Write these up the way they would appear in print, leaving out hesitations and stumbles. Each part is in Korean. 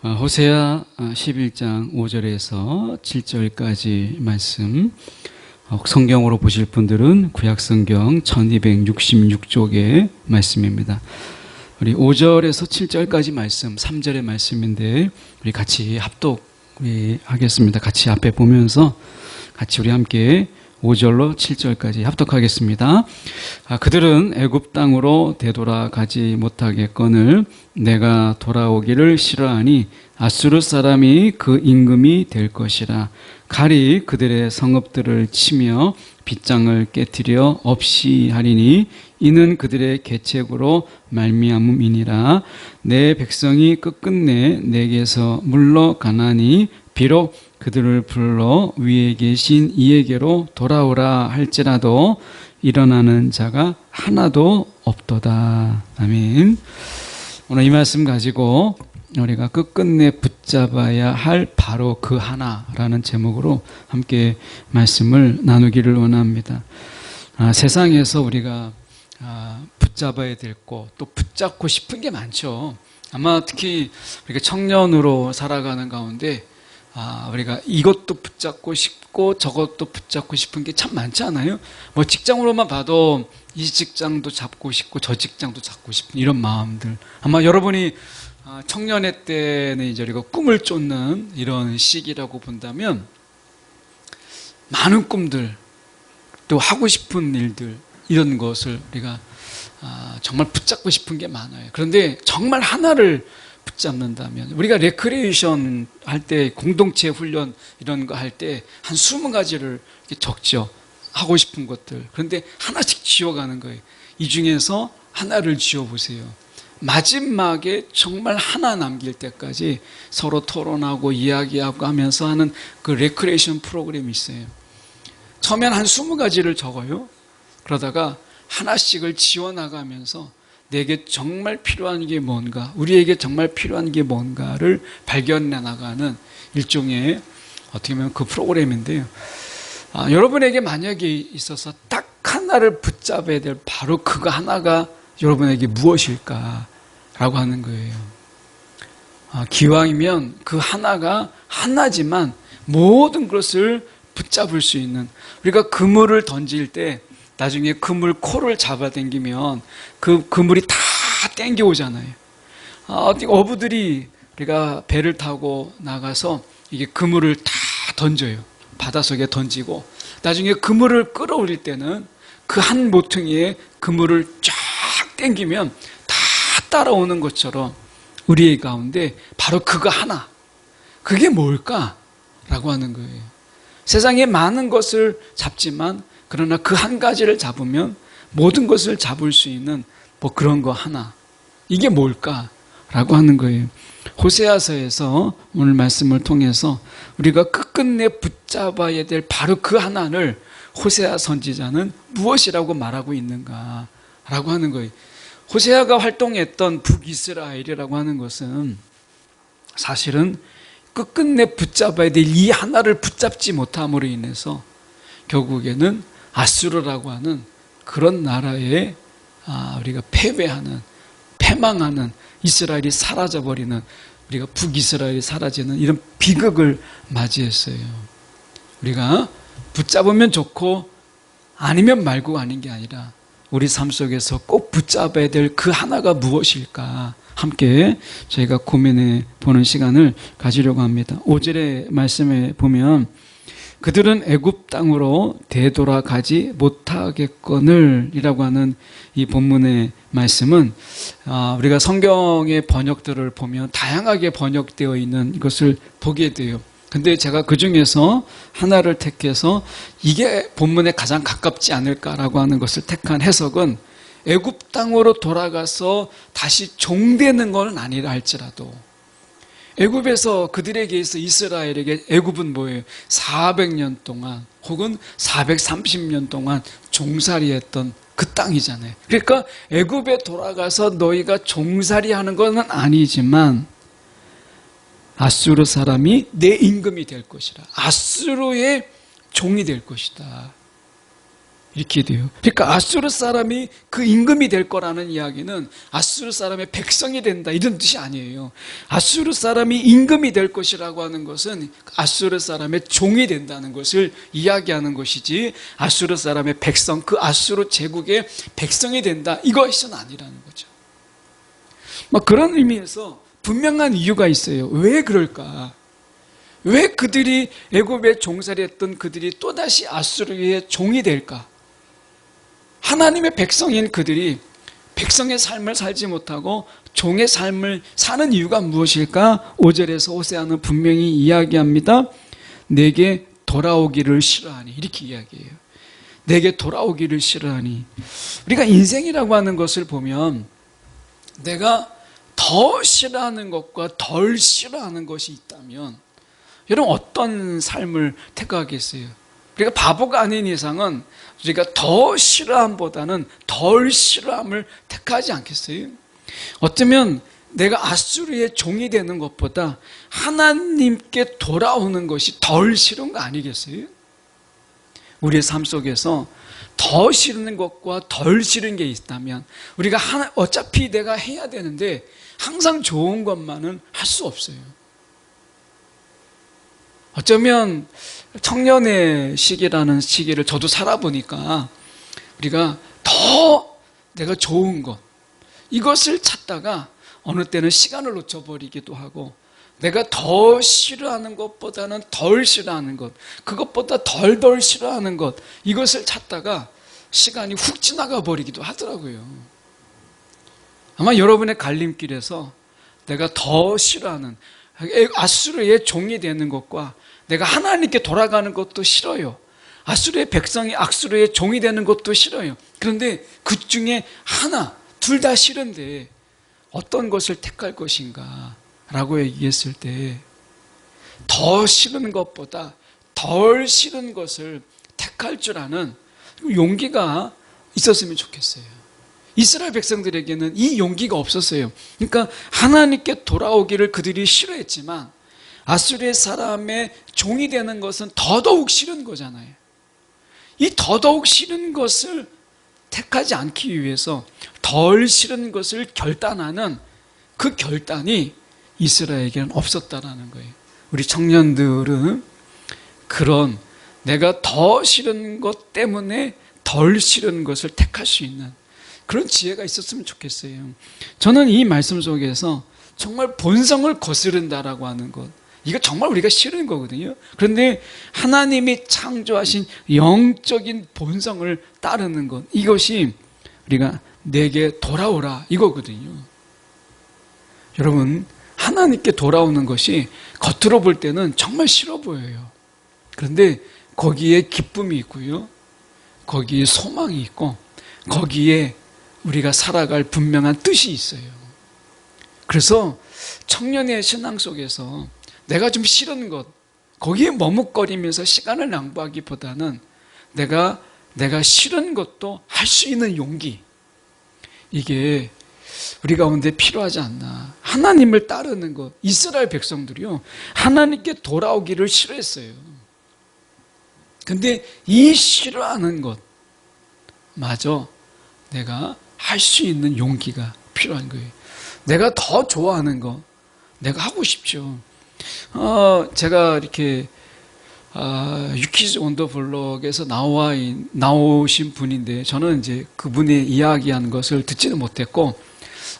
호세아 11장 5절에서 7절까지 말씀, 성경으로 보실 분들은 구약성경 1266쪽의 말씀입니다. 우리 5절에서 7절까지 말씀, 3절의 말씀인데 우리 같이 합독하겠습니다. 같이 앞에 보면서 같이 우리 함께 5절로 7절까지 합독하겠습니다. 그들은 애굽 땅으로 되돌아가지 못하겠거늘 내가 돌아오기를 싫어하니 아수르 사람이 그 임금이 될 것이라. 칼이 그들의 성읍들을 치며 빗장을 깨뜨려 없이 하리니 이는 그들의 계책으로 말미암음이니라. 내 백성이 끝끝내 내게서 물러가나니 비록 그들을 불러 위에 계신 이에게로 돌아오라 할지라도 일어나는 자가 하나도 없도다. 아멘. 오늘 이 말씀 가지고 우리가 끝끝내 붙잡아야 할 바로 그 하나라는 제목으로 함께 말씀을 나누기를 원합니다. 세상에서 우리가 붙잡아야 될 것, 또 붙잡고 싶은 게 많죠. 아마 특히 우리가 청년으로 살아가는 가운데 우리가 이것도 붙잡고 싶고 저것도 붙잡고 싶은 게 참 많지 않아요? 뭐 직장으로만 봐도 이 직장도 잡고 싶고 저 직장도 잡고 싶은 이런 마음들. 아마 여러분이 청년의 때는 이제 우리가 꿈을 쫓는 이런 시기라고 본다면 많은 꿈들, 또 하고 싶은 일들, 이런 것을 우리가 정말 붙잡고 싶은 게 많아요. 그런데 정말 하나를 붙잡는다면, 우리가 레크레이션 할 때, 공동체 훈련 이런 거 할 때 한 20가지를 이렇게 적죠. 하고 싶은 것들. 그런데 하나씩 지워가는 거예요. 이 중에서 하나를 지워보세요. 마지막에 정말 하나 남길 때까지 서로 토론하고 이야기하고 하면서 하는 그 레크레이션 프로그램이 있어요. 처음엔 한 20가지를 적어요. 그러다가 하나씩을 지워나가면서 내게 정말 필요한 게 뭔가, 우리에게 정말 필요한 게 뭔가를 발견해 나가는 일종의 어떻게 보면 그 프로그램인데요. 여러분에게 만약에 있어서 딱 하나를 붙잡아야 될 바로 그거 하나가 여러분에게 무엇일까라고 하는 거예요. 기왕이면 그 하나가 하나지만 모든 것을 붙잡을 수 있는, 우리가 그물을 던질 때 나중에 그물 코를 잡아당기면 그 그물이 다 땡겨오잖아요. 어부들이 우리가 배를 타고 나가서 이게 그물을 다 던져요. 바닷속에 던지고 나중에 그물을 끌어올릴 때는 그 한 모퉁이에 그물을 쫙 땡기면 다 따라오는 것처럼 우리의 가운데 바로 그거 하나, 그게 뭘까라고 하는 거예요. 세상에 많은 것을 잡지만 그러나 그 한 가지를 잡으면 모든 것을 잡을 수 있는 뭐 그런 거 하나, 이게 뭘까라고 하는 거예요. 호세아서에서 오늘 말씀을 통해서 우리가 끝끝내 붙잡아야 될 바로 그 하나를 호세아 선지자는 무엇이라고 말하고 있는가라고 하는 거예요. 호세아가 활동했던 북이스라엘이라고 하는 것은 사실은 끝끝내 붙잡아야 될 이 하나를 붙잡지 못함으로 인해서 결국에는 아수르라고 하는 그런 나라에 우리가 패배하는, 패망하는, 이스라엘이 사라져버리는, 우리가 북이스라엘이 사라지는 이런 비극을 맞이했어요. 우리가 붙잡으면 좋고 아니면 말고 하는 게 아니라 우리 삶 속에서 꼭 붙잡아야 될 그 하나가 무엇일까 함께 저희가 고민해 보는 시간을 가지려고 합니다. 5절의 말씀에 보면 그들은 애굽 땅으로 되돌아가지 못하겠거늘 이라고 하는 이 본문의 말씀은 우리가 성경의 번역들을 보면 다양하게 번역되어 있는 것을 보게 돼요. 근데 제가 그 중에서 하나를 택해서 이게 본문에 가장 가깝지 않을까라고 하는 것을 택한 해석은 애굽 땅으로 돌아가서 다시 종되는 건 아니라 할지라도 애굽에서 그들에게 있어 이스라엘에게 애굽은 뭐예요? 400년 동안 혹은 430년 동안 종살이했던 그 땅이잖아요. 그러니까 애굽에 돌아가서 너희가 종살이하는 건 아니지만 아수르 사람이 내 임금이 될 것이라, 아수르의 종이 될 것이다. 이렇게 돼요. 그러니까 아수르 사람이 그 임금이 될 거라는 이야기는 아수르 사람의 백성이 된다 이런 뜻이 아니에요. 아수르 사람이 임금이 될 것이라고 하는 것은 아수르 사람의 종이 된다는 것을 이야기하는 것이지, 아수르 사람의 백성, 그 아수르 제국의 백성이 된다 이것은 아니라는 거죠. 그런 의미에서 분명한 이유가 있어요. 왜 그럴까? 왜 그들이 애굽에 종살이 했던 그들이 또다시 아수르의 종이 될까? 하나님의 백성인 그들이 백성의 삶을 살지 못하고 종의 삶을 사는 이유가 무엇일까? 5절에서 호세아는 분명히 이야기합니다. 내게 돌아오기를 싫어하니, 이렇게 이야기해요. 내게 돌아오기를 싫어하니. 우리가 인생이라고 하는 것을 보면 내가 더 싫어하는 것과 덜 싫어하는 것이 있다면 여러분 어떤 삶을 택하겠어요? 우리가 바보가 아닌 이상은 우리가 더 싫어함보다는 덜 싫어함을 택하지 않겠어요? 어쩌면 내가 아수르의 종이 되는 것보다 하나님께 돌아오는 것이 덜 싫은 거 아니겠어요? 우리의 삶 속에서 더 싫은 것과 덜 싫은 게 있다면 우리가 어차피 내가 해야 되는데 항상 좋은 것만은 할 수 없어요. 어쩌면 청년의 시기라는 시기를 저도 살아보니까 우리가 더 내가 좋은 것, 이것을 찾다가 어느 때는 시간을 놓쳐버리기도 하고, 내가 더 싫어하는 것보다는 덜 싫어하는 것, 그것보다 덜 싫어하는 것, 이것을 찾다가 시간이 훅 지나가 버리기도 하더라고요. 아마 여러분의 갈림길에서 내가 더 싫어하는 아수르의 종이 되는 것과 내가 하나님께 돌아가는 것도 싫어요. 아수르의 백성이 아수르의 종이 되는 것도 싫어요. 그런데 그 중에 하나, 둘 다 싫은데 어떤 것을 택할 것인가 라고 얘기했을 때 더 싫은 것보다 덜 싫은 것을 택할 줄 아는 용기가 있었으면 좋겠어요. 이스라엘 백성들에게는 이 용기가 없었어요. 그러니까 하나님께 돌아오기를 그들이 싫어했지만 아수르의 사람의 종이 되는 것은 더더욱 싫은 거잖아요. 이 더더욱 싫은 것을 택하지 않기 위해서 덜 싫은 것을 결단하는 그 결단이 이스라엘에게는 없었다라는 거예요. 우리 청년들은 그런 내가 더 싫은 것 때문에 덜 싫은 것을 택할 수 있는 그런 지혜가 있었으면 좋겠어요. 저는 이 말씀 속에서 정말 본성을 거스른다라고 하는 것, 이거 정말 우리가 싫은 거거든요. 그런데 하나님이 창조하신 영적인 본성을 따르는 것, 이것이 우리가 내게 돌아오라 이거거든요. 여러분, 하나님께 돌아오는 것이 겉으로 볼 때는 정말 싫어 보여요. 그런데 거기에 기쁨이 있고요, 거기에 소망이 있고, 거기에 우리가 살아갈 분명한 뜻이 있어요. 그래서 청년의 신앙 속에서 내가 좀 싫은 것, 거기에 머뭇거리면서 시간을 낭비하기보다는 내가 싫은 것도 할 수 있는 용기, 이게 우리 가운데 필요하지 않나. 하나님을 따르는 것, 이스라엘 백성들이요, 하나님께 돌아오기를 싫어했어요. 근데 이 싫어하는 것마저 내가 할 수 있는 용기가 필요한 거예요. 내가 더 좋아하는 거 내가 하고 싶죠. 제가 이렇게 유키즈 원더블럭에서 나오신 분인데, 저는 이제 그분이 이야기한 것을 듣지는 못했고,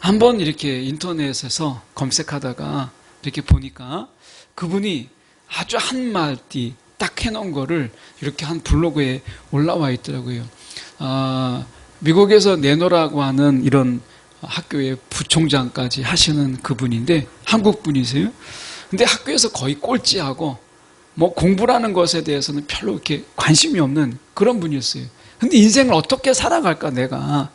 한번 이렇게 인터넷에서 검색하다가 이렇게 보니까 그분이 아주 한마디 딱 해놓은 거를 이렇게 한 블로그에 올라와 있더라고요. 미국에서 내노라고 하는 이런 학교의 부총장까지 하시는 그분인데, 한국 분이세요. 근데 학교에서 거의 꼴찌하고 뭐 공부라는 것에 대해서는 별로 이렇게 관심이 없는 그런 분이었어요. 근데 인생을 어떻게 살아갈까, 내가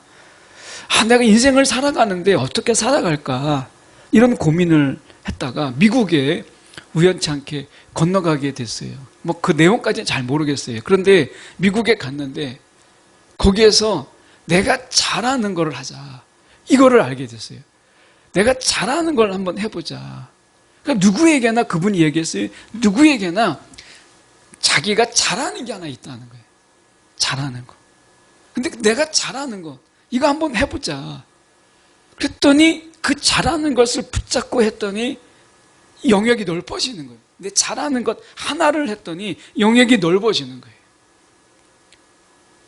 인생을 살아가는데 어떻게 살아갈까, 이런 고민을 했다가 미국에 우연치 않게 건너가게 됐어요. 뭐 그 내용까지는 잘 모르겠어요. 그런데 미국에 갔는데 거기에서 내가 잘하는 걸 하자, 이거를 알게 됐어요. 내가 잘하는 걸 한번 해보자. 그러니까 누구에게나, 그분이 얘기했어요, 누구에게나 자기가 잘하는 게 하나 있다는 거예요. 잘하는 거. 근데 내가 잘하는 거 이거 한번 해보자. 그랬더니 그 잘하는 것을 붙잡고 했더니 영역이 넓어지는 거예요. 근데 잘하는 것 하나를 했더니 영역이 넓어지는 거예요.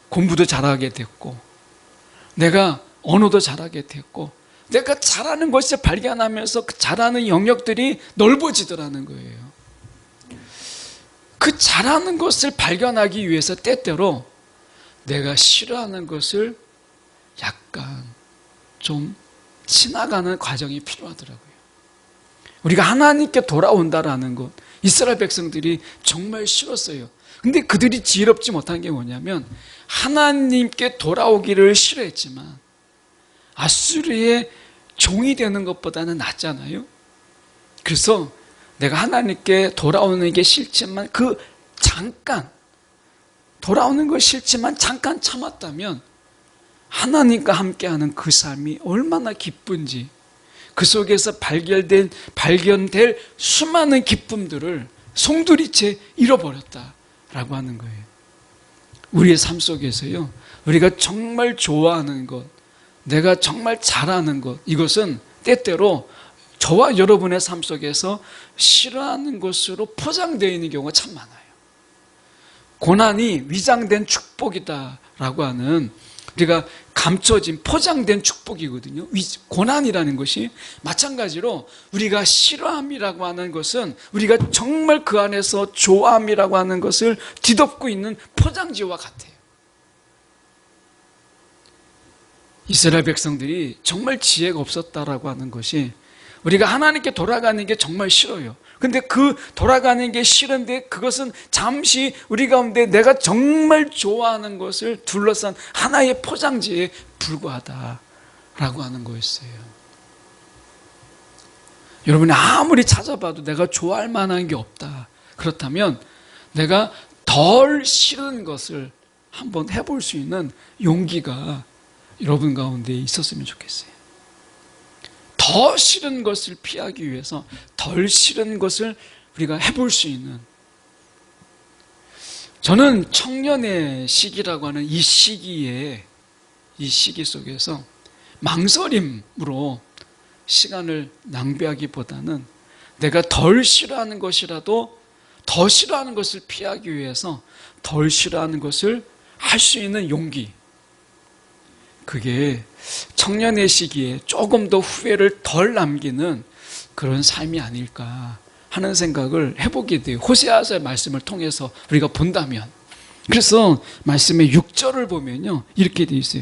공부도 잘하게 됐고, 내가 언어도 잘하게 됐고, 내가 잘하는 것을 발견하면서 그 잘하는 영역들이 넓어지더라는 거예요. 그 잘하는 것을 발견하기 위해서 때때로 내가 싫어하는 것을 약간 좀 지나가는 과정이 필요하더라고요. 우리가 하나님께 돌아온다라는 것, 이스라엘 백성들이 정말 싫었어요. 근데 그들이 지혜롭지 못한 게 뭐냐면 하나님께 돌아오기를 싫어했지만 아수르의 종이 되는 것보다는 낫잖아요. 그래서 내가 하나님께 돌아오는 게 싫지만 잠깐 돌아오는 거 싫지만 잠깐 참았다면 하나님과 함께하는 그 삶이 얼마나 기쁜지, 그 속에서 발견될 수많은 기쁨들을 송두리째 잃어버렸다라고 하는 거예요. 우리의 삶 속에서요, 우리가 정말 좋아하는 것, 내가 정말 잘하는 것, 이것은 때때로 저와 여러분의 삶 속에서 싫어하는 것으로 포장되어 있는 경우가 참 많아요. 고난이 위장된 축복이다라고 하는, 우리가 감춰진 포장된 축복이거든요. 고난이라는 것이 마찬가지로 우리가 싫어함이라고 하는 것은 우리가 정말 그 안에서 좋아함이라고 하는 것을 뒤덮고 있는 포장지와 같아요. 이스라엘 백성들이 정말 지혜가 없었다라고 하는 것이, 우리가 하나님께 돌아가는 게 정말 싫어요. 근데 그 돌아가는 게 싫은데 그것은 잠시 우리 가운데 내가 정말 좋아하는 것을 둘러싼 하나의 포장지에 불과하다라고 하는 거였어요. 여러분이 아무리 찾아봐도 내가 좋아할 만한 게 없다. 그렇다면 내가 덜 싫은 것을 한번 해볼 수 있는 용기가 여러분 가운데 있었으면 좋겠어요. 더 싫은 것을 피하기 위해서 덜 싫은 것을 우리가 해볼 수 있는, 저는 청년의 시기라고 하는 이 시기 속에서 망설임으로 시간을 낭비하기보다는 내가 덜 싫어하는 것이라도 더 싫어하는 것을 피하기 위해서 덜 싫어하는 것을 할 수 있는 용기, 그게 청년의 시기에 조금 더 후회를 덜 남기는 그런 삶이 아닐까 하는 생각을 해보게 돼요. 호세아서의 말씀을 통해서 우리가 본다면. 그래서 말씀의 6절을 보면요, 이렇게 되어 있어요.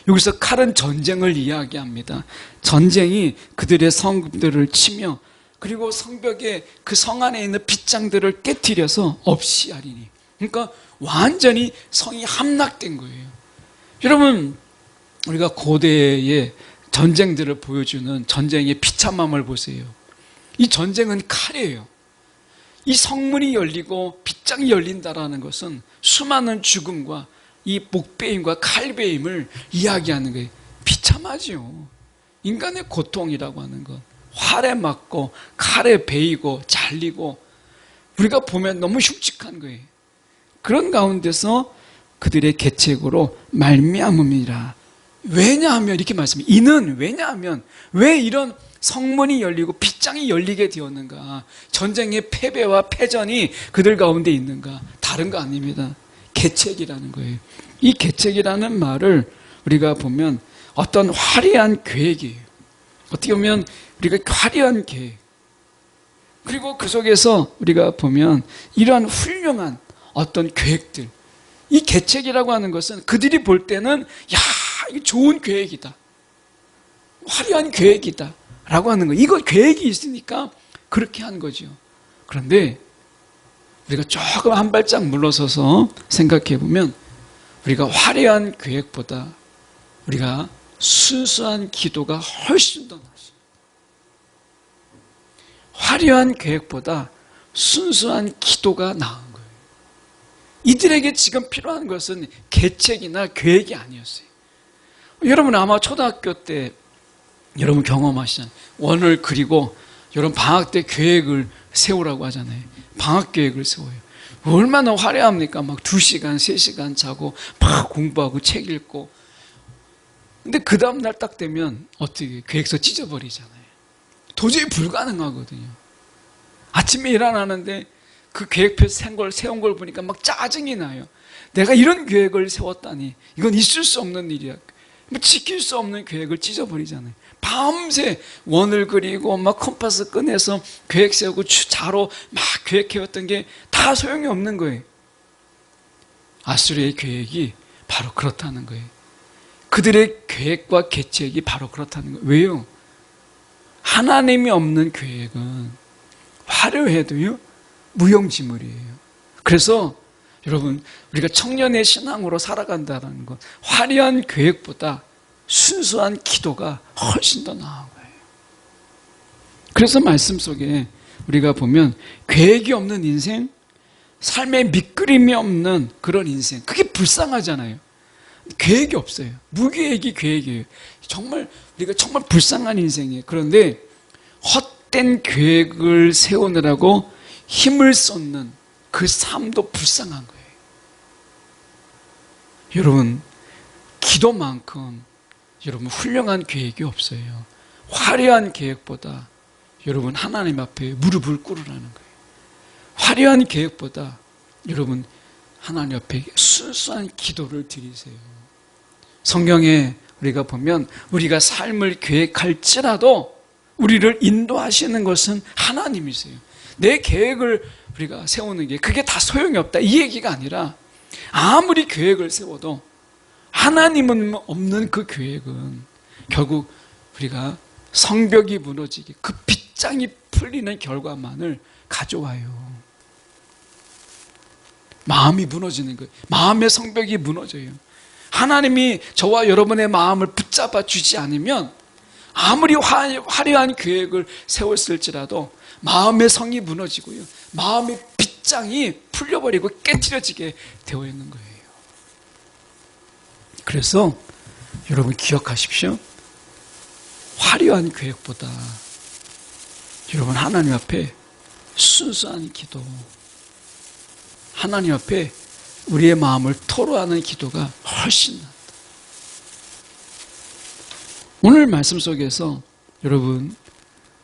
여기서 칼은 전쟁을 이야기합니다. 전쟁이 그들의 성읍들을 치며 그리고 성벽에 그 성 안에 있는 빗장들을 깨뜨려서 없이 하리니, 그러니까 완전히 성이 함락된 거예요. 여러분, 우리가 고대의 전쟁들을 보여주는 전쟁의 비참함을 보세요. 이 전쟁은 칼이에요. 이 성문이 열리고 빗장이 열린다라는 것은 수많은 죽음과 이 목베임과 칼베임을 이야기하는 거예요. 비참하죠. 인간의 고통이라고 하는 것, 활에 맞고 칼에 베이고 잘리고, 우리가 보면 너무 흉측한 거예요. 그런 가운데서 그들의 계책으로 말미암음이라. 왜냐하면 이렇게 말씀해요. 이는 왜냐하면 왜 이런 성문이 열리고 빗장이 열리게 되었는가? 전쟁의 패배와 패전이 그들 가운데 있는가? 다른 거 아닙니다. 계책이라는 거예요. 이 계책이라는 말을 우리가 보면 어떤 화려한 계획이에요. 어떻게 보면 우리가 화려한 계획, 그리고 그 속에서 우리가 보면 이러한 훌륭한 어떤 계획들, 이 계책이라고 하는 것은 그들이 볼 때는 야, 이거 좋은 계획이다, 화려한 계획이다 라고 하는 거, 이거 계획이 있으니까 그렇게 한 거죠. 그런데 우리가 조금 한 발짝 물러서서 생각해 보면 우리가 화려한 계획보다 우리가 순수한 기도가 훨씬 더 낫습니다. 화려한 계획보다 순수한 기도가 나은 거예요. 이들에게 지금 필요한 것은 계책이나 계획이 아니었어요. 여러분 아마 초등학교 때 여러분 경험하시잖아요. 원을 그리고 여러분 방학 때 계획을 세우라고 하잖아요. 방학 계획을 세워요. 얼마나 화려합니까? 막 2시간, 3시간 자고 막 공부하고 책 읽고. 근데 그 다음날 딱 되면 어떻게 계획서 찢어버리잖아요. 도저히 불가능하거든요. 아침에 일어나는데 그 계획표 세운 걸 보니까 막 짜증이 나요. 내가 이런 계획을 세웠다니 이건 있을 수 없는 일이야. 지킬 수 없는 계획을 찢어버리잖아요. 밤새 원을 그리고 막 컴파스 꺼내서 계획 세우고 자로 막 계획해왔던 게 다 소용이 없는 거예요. 아수르의 계획이 바로 그렇다는 거예요. 그들의 계획과 계책이 바로 그렇다는 거예요. 왜요? 하나님이 없는 계획은 화려해도요 무용지물이에요. 그래서 여러분, 우리가 청년의 신앙으로 살아간다는 것, 화려한 계획보다 순수한 기도가 훨씬 더 나은 거예요. 그래서 말씀 속에 우리가 보면 계획이 없는 인생, 삶에 밑그림이 없는 그런 인생, 그게 불쌍하잖아요. 계획이 없어요. 무계획이 계획이에요. 정말 우리가 정말 불쌍한 인생이에요. 그런데 헛된 계획을 세우느라고 힘을 쏟는 그 삶도 불쌍한 거예요. 여러분, 기도만큼 여러분 훌륭한 계획이 없어요. 화려한 계획보다 여러분 하나님 앞에 무릎을 꿇으라는 거예요. 화려한 계획보다 여러분 하나님 앞에 순수한 기도를 드리세요. 성경에 우리가 보면 우리가 삶을 계획할지라도 우리를 인도하시는 것은 하나님이세요. 내 계획을 우리가 세우는 게 그게 다 소용이 없다 이 얘기가 아니라 아무리 계획을 세워도 하나님은 없는 그 계획은 결국 우리가 성벽이 무너지게 그 빗장이 풀리는 결과만을 가져와요. 마음이 무너지는 거예요. 마음의 성벽이 무너져요. 하나님이 저와 여러분의 마음을 붙잡아 주지 않으면 아무리 화려한 계획을 세웠을지라도 마음의 성이 무너지고요. 마음의 빗장이 풀려버리고 깨트려지게 되어 있는 거예요. 그래서 여러분 기억하십시오. 화려한 계획보다 여러분 하나님 앞에 순수한 기도, 하나님 앞에 우리의 마음을 토로하는 기도가 훨씬 낫다. 오늘 말씀 속에서 여러분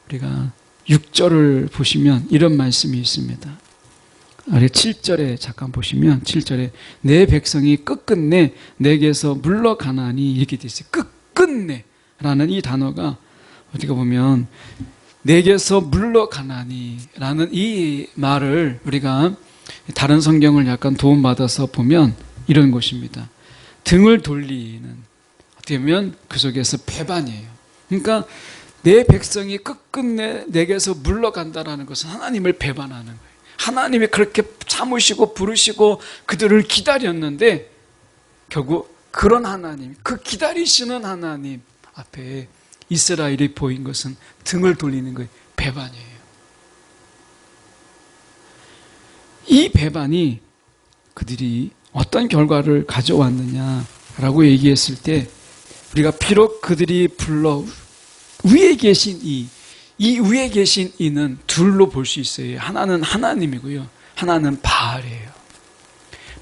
우리가 6절을 보시면 이런 말씀이 있습니다. 아래 7절에 잠깐 보시면 7절에 내 백성이 끝끝내 내게서 물러가나니 이렇게 되어 있어요. 끝끝내 라는 이 단어가 어떻게 보면 내게서 물러가나니 라는 이 말을 우리가 다른 성경을 약간 도움받아서 보면 이런 것입니다. 등을 돌리는, 어떻게 보면 그 속에서 배반이에요. 그러니까 내 백성이 끝끝내 내게서 물러간다라는 것은 하나님을 배반하는 거예요. 하나님이 그렇게 참으시고 부르시고 그들을 기다렸는데 결국 그런 하나님, 그 기다리시는 하나님 앞에 이스라엘이 보인 것은 등을 돌리는 거예요. 배반이에요. 이 배반이 그들이 어떤 결과를 가져왔느냐라고 얘기했을 때 우리가 비록 그들이 불러 위에 계신 이 위에 계신 이는 둘로 볼 수 있어요. 하나는 하나님이고요. 하나는 바알이에요.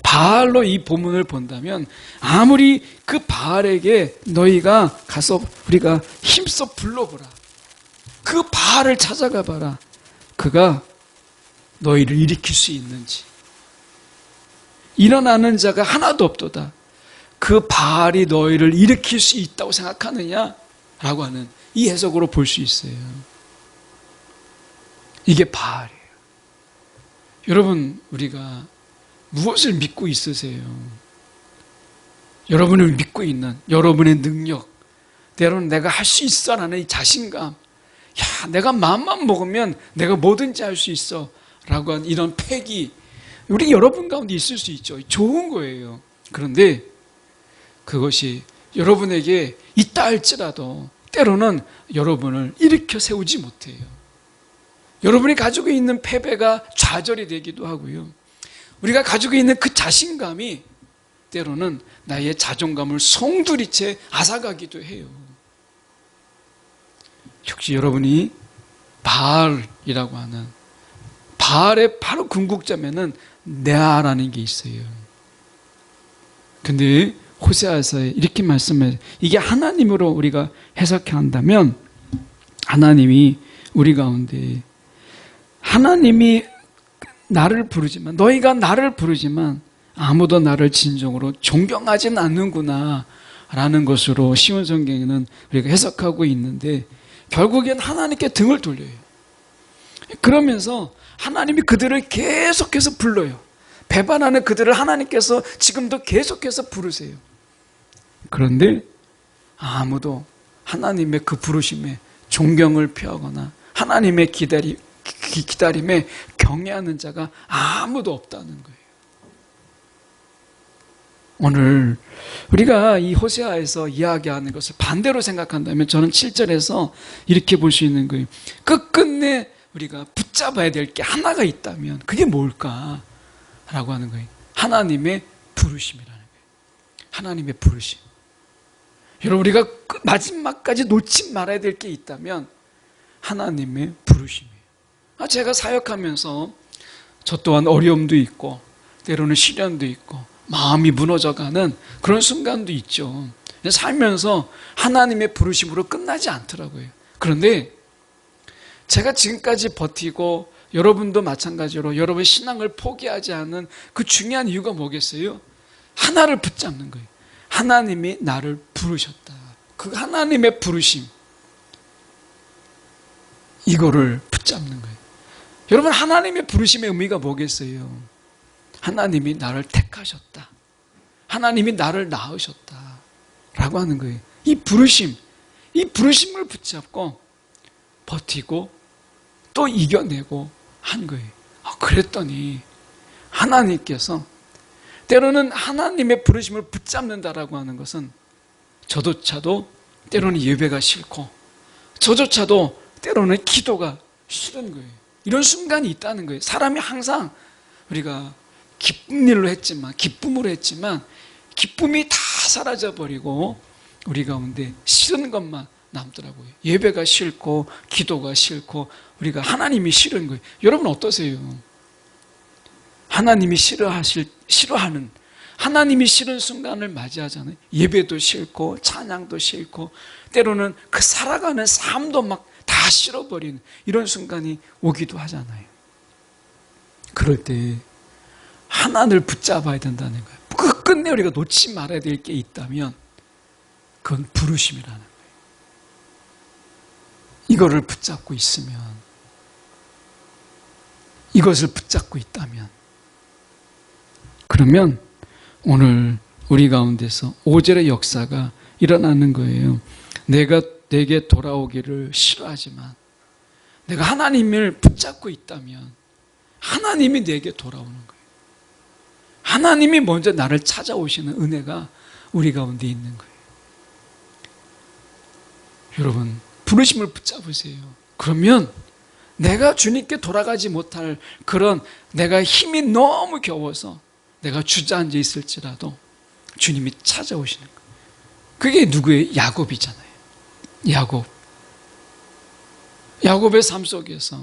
바알로 이 본문을 본다면 아무리 그 바알에게 너희가 가서 우리가 힘써 불러보라. 그 바알을 찾아가 봐라. 그가 너희를 일으킬 수 있는지. 일어나는 자가 하나도 없도다. 그 바알이 너희를 일으킬 수 있다고 생각하느냐? 라고 하는 이 해석으로 볼 수 있어요. 이게 바알이에요. 여러분, 우리가 무엇을 믿고 있으세요? 여러분을 믿고 있는 여러분의 능력, 때로는 내가 할 수 있어 라는 이 자신감, 야, 내가 마음만 먹으면 내가 뭐든지 할 수 있어 라고 하는 이런 패기, 우리 여러분 가운데 있을 수 있죠. 좋은 거예요. 그런데 그것이 여러분에게 있다 할지라도 때로는 여러분을 일으켜 세우지 못해요. 여러분이 가지고 있는 패배가 좌절이 되기도 하고요. 우리가 가지고 있는 그 자신감이 때로는 나의 자존감을 송두리째 앗아가기도 해요. 혹시 여러분이 바알이라고 하는 바알의 바로 궁극점에는 내아라는 게 있어요. 근데 호세아서에 이렇게 말씀해, 이게 하나님으로 우리가 해석해야 한다면, 하나님이 우리 가운데, 하나님이 나를 부르지만, 너희가 나를 부르지만 아무도 나를 진정으로 존경하지는 않는구나 라는 것으로 시온성경에는 우리가 해석하고 있는데, 결국엔 하나님께 등을 돌려요. 그러면서 하나님이 그들을 계속해서 불러요. 배반하는 그들을 하나님께서 지금도 계속해서 부르세요. 그런데 아무도 하나님의 그 부르심에 존경을 표하거나 하나님의 기다림에 경외하는 자가 아무도 없다는 거예요. 오늘 우리가 이 호세아에서 이야기하는 것을 반대로 생각한다면 저는 7절에서 이렇게 볼 수 있는 거예요. 끝끝내 우리가 붙잡아야 될 게 하나가 있다면 그게 뭘까? 라고 하는 거예요. 하나님의 부르심이라는 거예요. 하나님의 부르심. 여러분, 우리가 마지막까지 놓지 말아야 될 게 있다면 하나님의 부르심이에요. 제가 사역하면서 저 또한 어려움도 있고 때로는 시련도 있고 마음이 무너져가는 그런 순간도 있죠. 살면서 하나님의 부르심으로 끝나지 않더라고요. 그런데 제가 지금까지 버티고 여러분도 마찬가지로 여러분 신앙을 포기하지 않는 그 중요한 이유가 뭐겠어요? 하나를 붙잡는 거예요. 하나님이 나를 부르셨다. 그 하나님의 부르심, 이거를 붙잡는 거예요. 여러분, 하나님의 부르심의 의미가 뭐겠어요? 하나님이 나를 택하셨다. 하나님이 나를 낳으셨다. 라고 하는 거예요. 이 부르심, 이 부르심을 붙잡고 버티고 또 이겨내고 한 거예요. 그랬더니 하나님께서 때로는 하나님의 부르심을 붙잡는다라고 하는 것은 저조차도 때로는 예배가 싫고 저조차도 때로는 기도가 싫은 거예요. 이런 순간이 있다는 거예요. 사람이 항상 우리가 기쁜 일로 했지만 기쁨으로 했지만 기쁨이 다 사라져버리고 우리 가운데 싫은 것만 남더라고요. 예배가 싫고 기도가 싫고 우리가 하나님이 싫은 거예요. 여러분 어떠세요? 하나님이 싫어하는 하나님이 싫은 순간을 맞이하잖아요. 예배도 싫고 찬양도 싫고 때로는 그 살아가는 삶도 막 다 싫어버리는 이런 순간이 오기도 하잖아요. 그럴 때 하나를 붙잡아야 된다는 거예요. 끝끝내 우리가 놓지 말아야 될 게 있다면 그건 부르심이라는 거예요. 이거를 붙잡고 있으면, 이것을 붙잡고 있다면, 그러면 오늘 우리 가운데서 5절의 역사가 일어나는 거예요. 내가 내게 돌아오기를 싫어하지만 내가 하나님을 붙잡고 있다면 하나님이 내게 돌아오는 거예요. 하나님이 먼저 나를 찾아오시는 은혜가 우리 가운데 있는 거예요. 여러분, 부르심을 붙잡으세요. 그러면 내가 주님께 돌아가지 못할 그런 내가 힘이 너무 겨워서 내가 주저앉아 있을지라도 주님이 찾아오시는 거예요. 그게 누구예요? 야곱이잖아요. 야곱의 삶 속에서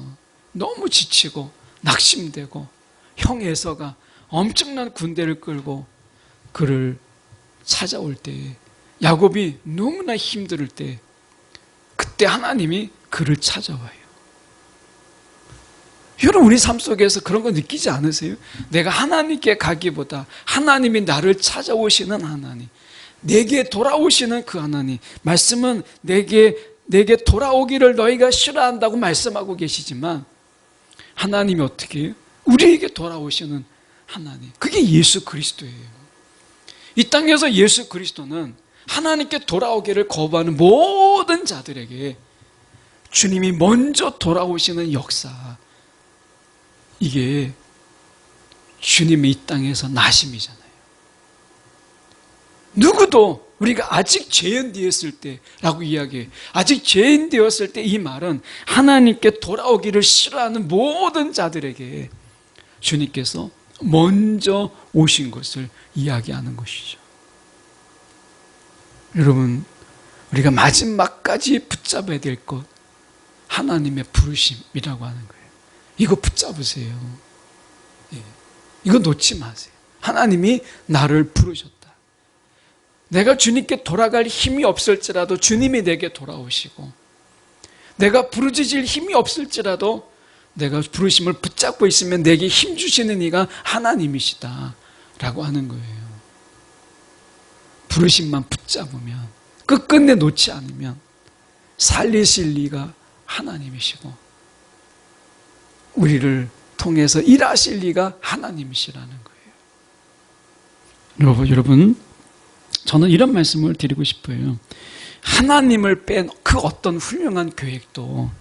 너무 지치고 낙심되고 형 에서가 엄청난 군대를 끌고 그를 찾아올 때, 야곱이 너무나 힘들 때 그때 하나님이 그를 찾아와요. 여러분, 우리 삶 속에서 그런 거 느끼지 않으세요? 내가 하나님께 가기보다 하나님이 나를 찾아오시는 하나님, 내게 돌아오시는 그 하나님, 말씀은 내게 돌아오기를 너희가 싫어한다고 말씀하고 계시지만 하나님이 어떻게 해요? 우리에게 돌아오시는 하나님, 그게 예수 그리스도예요. 이 땅에서 예수 그리스도는 하나님께 돌아오기를 거부하는 모든 자들에게 주님이 먼저 돌아오시는 역사, 이게 주님이 이 땅에서 나심이잖아요. 누구도 우리가 아직 죄인 되었을 때라고 이야기해요. 아직 죄인 되었을 때 이 말은 하나님께 돌아오기를 싫어하는 모든 자들에게 주님께서 먼저 오신 것을 이야기하는 것이죠. 여러분, 우리가 마지막까지 붙잡아야 될 것, 하나님의 부르심이라고 하는 거예요. 이거 붙잡으세요. 예. 이거 놓지 마세요. 하나님이 나를 부르셨다. 내가 주님께 돌아갈 힘이 없을지라도 주님이 내게 돌아오시고, 내가 부르짖을 힘이 없을지라도 내가 부르심을 붙잡고 있으면 내게 힘 주시는 이가 하나님이시다 라고 하는 거예요. 부르심만 붙잡으면, 끝끝내 놓지 않으면 살리실 이가 하나님이시고 우리를 통해서 일하실 이가 하나님이시라는 거예요. 여러분, 저는 이런 말씀을 드리고 싶어요. 하나님을 뺀 그 어떤 훌륭한 계획도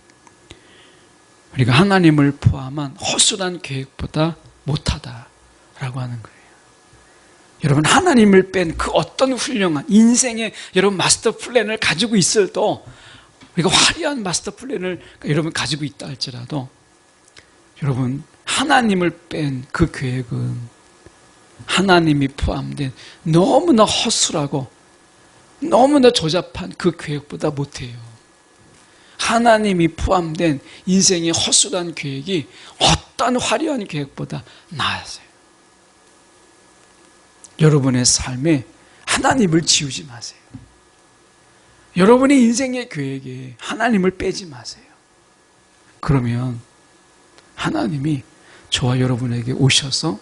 우리가 하나님을 포함한 허술한 계획보다 못하다라고 하는 거예요. 여러분, 하나님을 뺀 그 어떤 훌륭한 인생의 여러분 마스터 플랜을 가지고 있어도, 우리가 화려한 마스터 플랜을 여러분 가지고 있다 할지라도, 여러분 하나님을 뺀 그 계획은 하나님이 포함된 너무나 허술하고 너무나 조잡한 그 계획보다 못해요. 하나님이 포함된 인생의 허술한 계획이 어떤 화려한 계획보다 나아요. 여러분의 삶에 하나님을 지우지 마세요. 여러분의 인생의 계획에 하나님을 빼지 마세요. 그러면 하나님이 저와 여러분에게 오셔서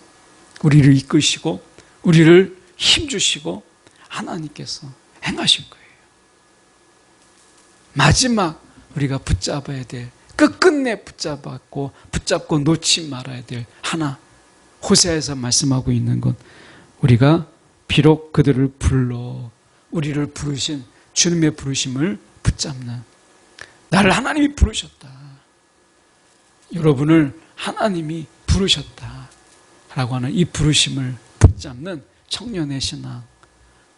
우리를 이끄시고 우리를 힘주시고 하나님께서 행하실 거예요. 마지막 우리가 붙잡아야 될, 끝끝내 붙잡고 놓지 말아야 될 하나, 호세아에서 말씀하고 있는 것, 우리가 비록 그들을 불러 우리를 부르신 주님의 부르심을 붙잡는, 나를 하나님이 부르셨다, 여러분을 하나님이 부르셨다 라고 하는 이 부르심을 붙잡는 청년의 신앙,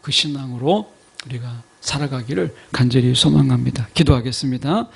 그 신앙으로 우리가 살아가기를 간절히 소망합니다. 기도하겠습니다.